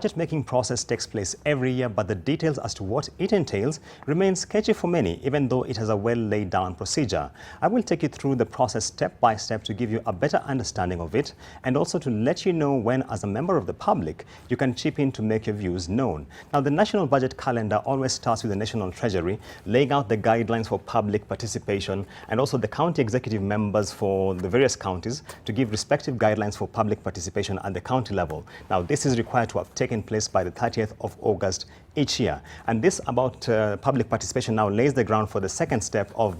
Budget-making process takes place every year, but the details as to what it entails remain sketchy for many, even though it has a well-laid-down procedure. I will take you through the process step by step to give you a better understanding of it, and also to let you know when, as a member of the public, you can chip in to make your views known. Now, the National Budget Calendar always starts with the National Treasury, laying out the guidelines for public participation, and also the county executive members for the various counties to give respective guidelines for public participation at the county level. Now, this is required to have taken place by the 30th of August each year. And this about public participation now lays the ground for the second step of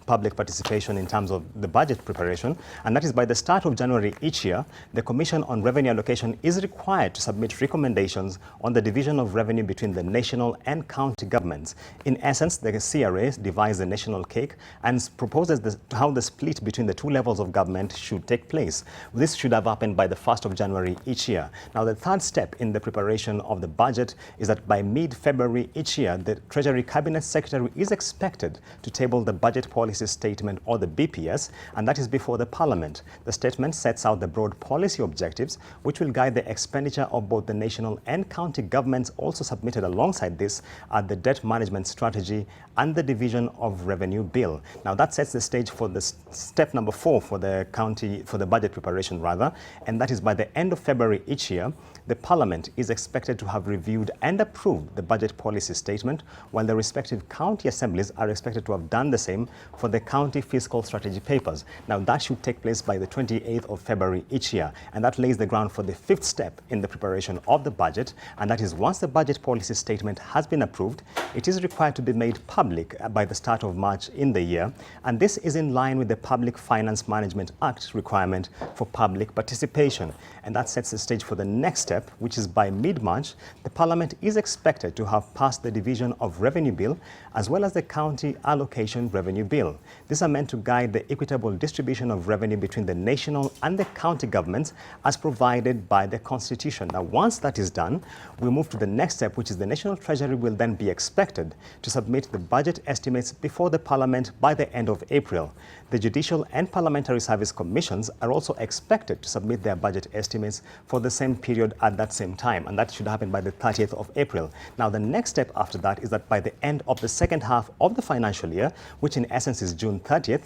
public participation in terms of the budget preparation. And that is by the start of January each year, the Commission on Revenue Allocation is required to submit recommendations on the division of revenue between the national and county governments. In essence, the CRA divides the national cake and proposes how the split between the two levels of government should take place. This should have happened by the 1st of January each year. Now, the third step in the preparation of the budget is that by mid-February each year, the Treasury Cabinet Secretary is expected to table the Budget Policy Statement, or the BPS, and that is before the Parliament. The statement sets out the broad policy objectives which will guide the expenditure of both the national and county governments. Also submitted alongside this are the debt management strategy and the division of revenue bill. Now, that sets the stage for the step number 4 for the budget preparation rather, and that is by the end of February each year, the Parliament is expected to have reviewed and approved the budget policy statement, while the respective county assemblies are expected to have done the same for the county fiscal strategy papers. Now, that should take place by the 28th of February each year, and that lays the ground for the 5th step in the preparation of the budget, and that is once the budget policy statement has been approved, it is required to be made public by the start of March in the year, and this is in line with the Public Finance Management Act requirement for public participation, and that sets the stage for the next step, which is by mid-March, the Parliament is expected to have passed the Division of Revenue Bill as well as the County Allocation Revenue Bill. These are meant to guide the equitable distribution of revenue between the national and the county governments as provided by the Constitution. Now, once that is done, we move to the next step, which is the National Treasury will then be expected to submit the budget estimates before the Parliament by the end of April. The Judicial and Parliamentary Service Commissions are also expected to submit their budget estimates for the same period at that same time, and that should happen by the 30th of April. Now, the next step after that is that by the end of the second half of the financial year, which in essence is June 30th,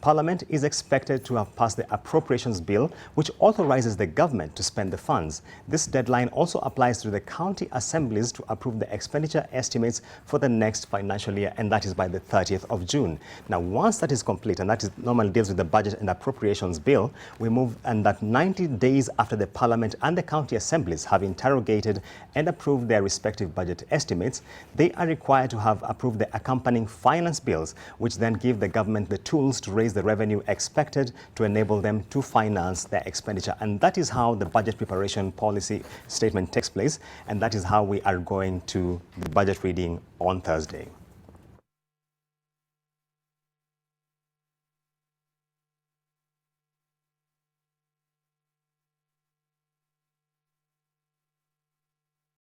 Parliament is expected to have passed the Appropriations Bill, which authorizes the government to spend the funds. This deadline also applies to the county assemblies to approve the expenditure estimates for the next financial year, and that is by the 30th of June. Now, once that is complete, and that is normally deals with the Budget and Appropriations Bill, we move, and that 90 days after the Parliament and the county assemblies have interrogated and approved their respective budget estimates, they are required to have approved the accompanying finance bills, which then give the government the tools to raise the revenue expected to enable them to finance their expenditure. And that is how the budget preparation policy statement takes place, and that is how we are going to the budget reading on Thursday.